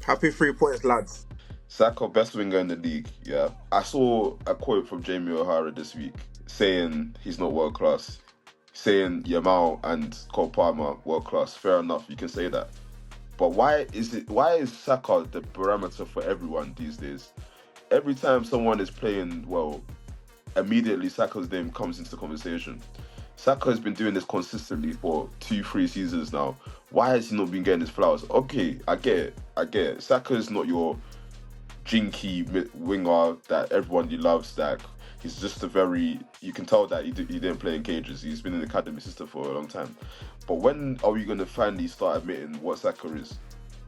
Happy 3 points, lads. Saka, best winger in the league. Yeah, I saw a quote from Jamie O'Hara this week saying he's not world class, saying Yamal and Cole Palmer world class. Fair enough, you can say that. But why is it? Why is Saka the parameter for everyone these days? Every time someone is playing well, immediately Saka's name comes into the conversation. Saka has been doing this consistently for 2, 3 seasons now. Why has he not been getting his flowers? Okay, I get it. Saka is not your jinky winger that everybody loves. That he's just a very. You can tell that he didn't play in cages. He's been in the academy system for a long time. But when are we going to finally start admitting what Saka is?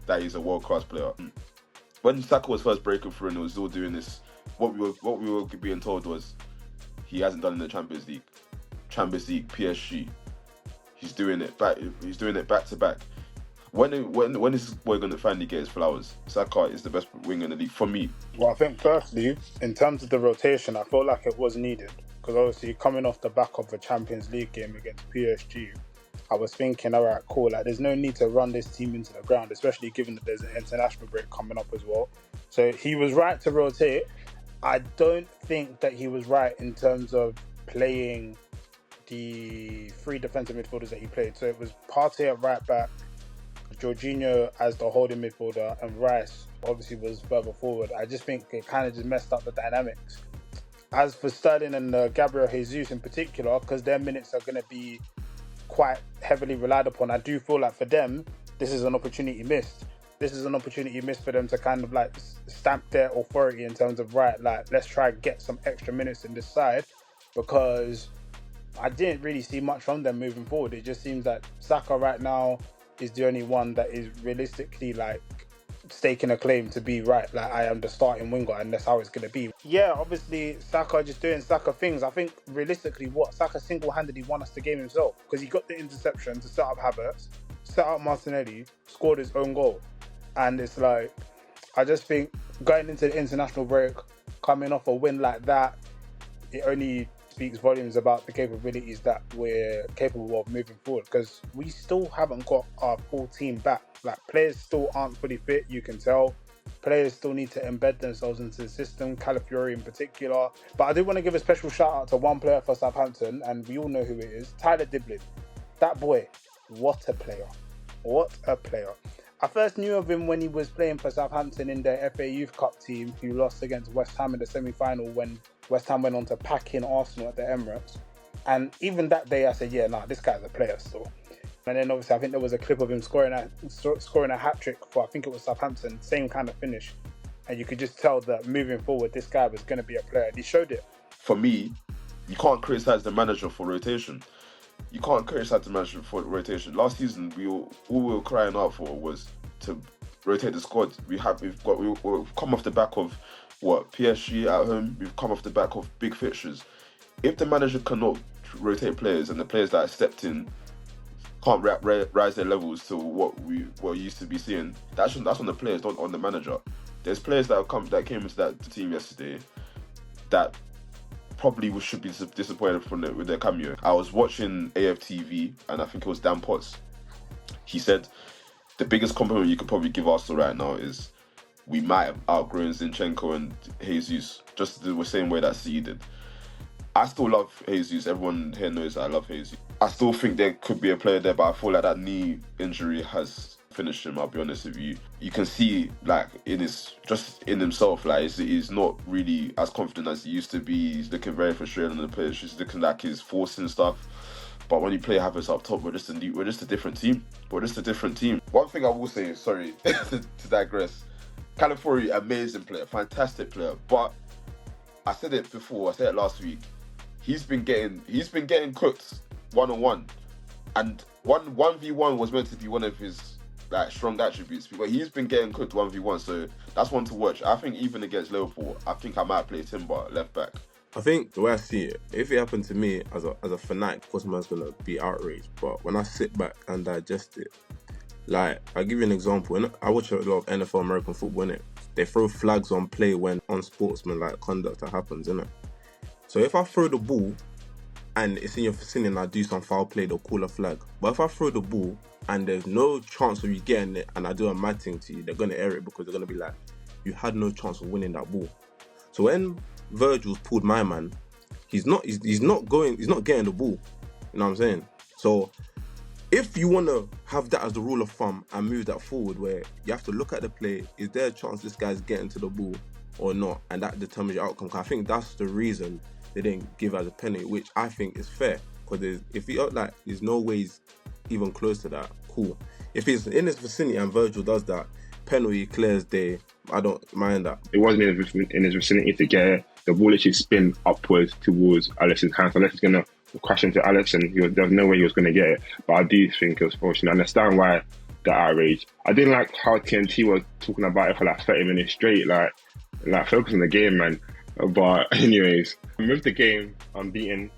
That he's a world class player. When Saka was first breaking through and he was still doing this, what we were being told was he hasn't done in the Champions League, PSG. He's doing it back. He's doing it back to back. When is this boy going to finally get his flowers? Saka is the best winger in the league for me. Well, I think firstly, in terms of the rotation, I felt like it was needed because obviously coming off the back of the Champions League game against PSG, I was thinking, all right, cool, like there's no need to run this team into the ground, especially given that there's an international break coming up as well. So he was right to rotate. I don't think that he was right in terms of playing the 3 defensive midfielders that he played. So it was Partey at right back, Jorginho as the holding midfielder, and Rice obviously was further forward. I just think it kind of just messed up the dynamics. As for Sterling and Gabriel Jesus in particular, because their minutes are going to be quite heavily relied upon, I do feel like for them, this is an opportunity missed. This is an opportunity missed for them to kind of like stamp their authority in terms of, right, like let's try and get some extra minutes in this side, because I didn't really see much from them moving forward. It just seems that Saka right now is the only one that is realistically like staking a claim to be right. Like, I am the starting winger and that's how it's going to be. Yeah, obviously Saka just doing Saka things. I think realistically Saka single-handedly won us the game himself because he got the interception to set up Havertz, set up Martinelli, scored his own goal. And it's like, I just think going into the international break, coming off a win like that, it only speaks volumes about the capabilities that we're capable of moving forward, because we still haven't got our full team back. Like, players still aren't fully fit, you can tell. Players still need to embed themselves into the system, Calafiori in particular. But I do want to give a special shout out to one player for Southampton, and we all know who it is, Tyler Dibling. That boy, what a player. What a player. I first knew of him when he was playing for Southampton in their FA Youth Cup team, who lost against West Ham in the semi-final when West Ham went on to pack in Arsenal at the Emirates. And even that day I said, yeah, this guy's a player still. And then obviously I think there was a clip of him scoring a hat-trick for, I think it was Southampton, same kind of finish. And you could just tell that moving forward, this guy was going to be a player. And he showed it. For me, you can't criticise the manager for rotation. Last season, all we were crying out for was to rotate the squad. We've come off the back of PSG at home. We've come off the back of big fixtures. If the manager cannot rotate players and the players that are stepped in can't rise their levels to what we were used to be seeing, that's on the players, not on the manager. There's players that came into the team yesterday that probably should be disappointed with their cameo. I was watching AFTV and I think it was Dan Potts. He said the biggest compliment you could probably give Arsenal right now is we might have outgrown Zinchenko and Jesus, just the same way that City did. I still love Jesus. Everyone here knows that I love Jesus. I still think there could be a player there, but I feel like that knee injury has finished him. I'll be honest with you. You can see, like, in himself, like, he's not really as confident as he used to be. He's looking very frustrated on the pitch. He's looking like he's forcing stuff. But when you play Havertz up top, we're just a different team. One thing I will say, sorry to digress, Calafiori, amazing player, fantastic player. But I said it before. I said it last week. He's been getting cooked 1-on-1, and 1v1 was meant to be one of his strong attributes. But he's been getting cooked 1v1, so that's one to watch. I think even against Liverpool, I think I might play Timber left back. I think the way I see it, if it happened to me as a fanatic, of course man's gonna be outraged. But when I sit back and digest it, like, I'll give you an example. I watch a lot of NFL American football, innit? They throw flags on play when unsportsmanlike conduct that happens, innit? So if I throw the ball and it's in your vicinity and I do some foul play, they'll call a flag. But if I throw the ball and there's no chance of you getting it and I do a mad thing to you, they're going to air it because they're going to be like, you had no chance of winning that ball. So when Virgil's pulled my man, he's not getting the ball. You know what I'm saying? So if you want to have that as the rule of thumb and move that forward, where you have to look at the play, is there a chance this guy's getting to the ball or not? And that determines your outcome. I think that's the reason they didn't give as a penalty, which I think is fair. Because if he there's no ways even close to that, cool. If he's in his vicinity and Virgil does that, penalty clear as day, I don't mind that. It wasn't in his vicinity to get it. The ball actually spin upwards towards Alisson's hands. Unless he's going to crash into Alisson, there was no way he was going to get it. But I do think it was fortunate. I understand why the outrage. I didn't like how TNT was talking about it for like 30 minutes straight. Like focus on the game, man. But anyways, with the game unbeaten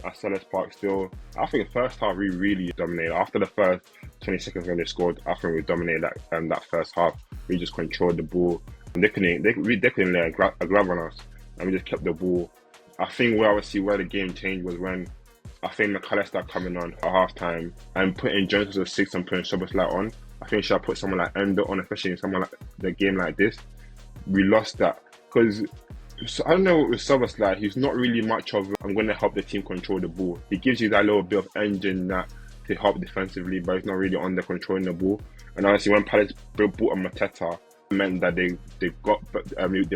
at Selhurst Park still, I think the first half we really dominated. After the first 20 seconds when they scored, I think we dominated that first half. We just controlled the ball. They couldn't lay a glove on us, and we just kept the ball. I think where the game changed was when I think McAllister coming on at half time and putting Jones as a 6 and putting Szoboszlai on. I think should have put someone like Endo on, especially in someone like the game like this. We lost that because I don't know with Szoboszlai, he's not really much of I'm going to help the team control the ball. He gives you that little bit of engine that to help defensively, but he's not really on the controlling the ball. And honestly, when Palace brought on Mateta, it meant that they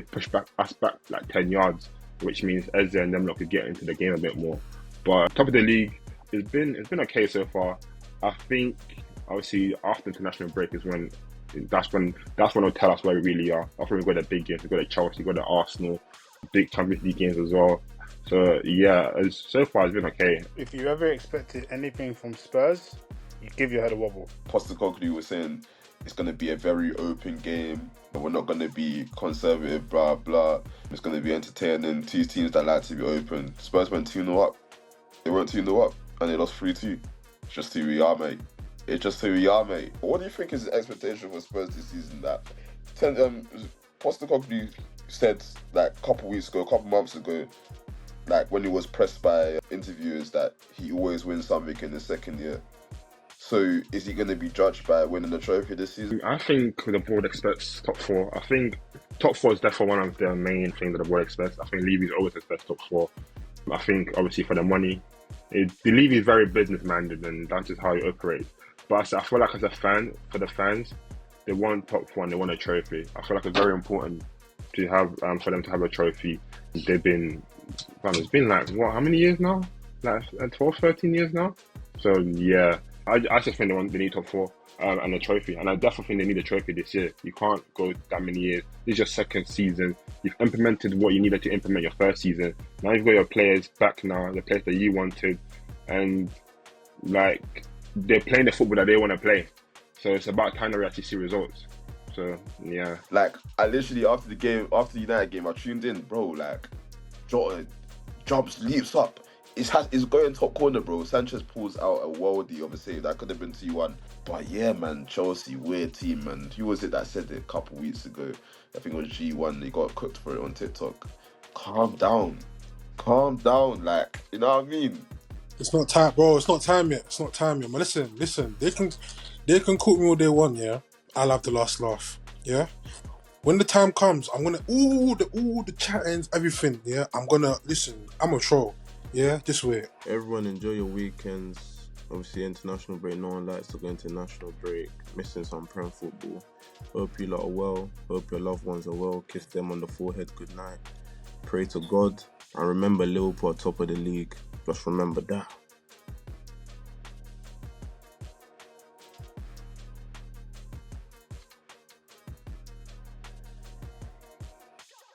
pushed us back like 10 yards, which means Eze and them lot could get into the game a bit more. But top of the league, it's been okay so far. I think obviously after international break is when it'll tell us where we really are. I think we've got the big games, we've got the Chelsea, we've got the Arsenal, big Champions League games as well. So yeah, so far it's been okay. If you ever expected anything from Spurs, you give your head a wobble. Postecoglou was saying it's going to be a very open game. We're not going to be conservative, blah, blah. It's going to be entertaining. Two teams that like to be open. Spurs went 2-0 up. They went 2-0 up and they lost 3-2. It's just who we are, mate. It's just who we are, mate. What do you think is the expectation for Spurs this season? Postecoglou said like a couple months ago, like when he was pressed by interviewers, that he always wins something in the second year. So is he going to be judged by winning the trophy this season? I think the board expects top 4. I think top 4 is definitely one of the main things that the board expects. I think Levy's always expects top 4. I think obviously for the money, the Levy is very business minded and that's just how he operates. But I feel like as a fan, for the fans, they want top 4 and they want a trophy. I feel like it's very important to have for them to have a trophy. It's been like how many years now? Like 12, 13 years now. So yeah, I just think they need top 4 and a trophy, and I definitely think they need a trophy this year. You can't go that many years. This is your second season. You've implemented what you needed to implement your first season. Now you've got your players back now, the players that you wanted, and like they're playing the football that they want to play. So it's about time to actually see results. So yeah, like I literally after the United game, I tuned in, bro. Like Jota jumps, leaps up. It's going top corner, bro. Sanchez pulls out a worldie of a save. That could have been 2-1. But yeah, man, Chelsea, weird team, man. Who was it that said it a couple weeks ago? I think it was G1. They got cooked for it on TikTok. Calm down. Like, you know what I mean? It's not time, bro. It's not time yet. Man, listen. They can cook me all they want, yeah? I'll have the last laugh, yeah? When the time comes, I'm gonna, the chattings, everything, yeah? I'm a troll. Yeah, just wait. Everyone enjoy your weekends. Obviously, international break. No one likes to go into national break. Missing some Prem football. Hope you lot are well. Hope your loved ones are well. Kiss them on the forehead. Good night. Pray to God. And remember, Liverpool are top of the league. Just remember that.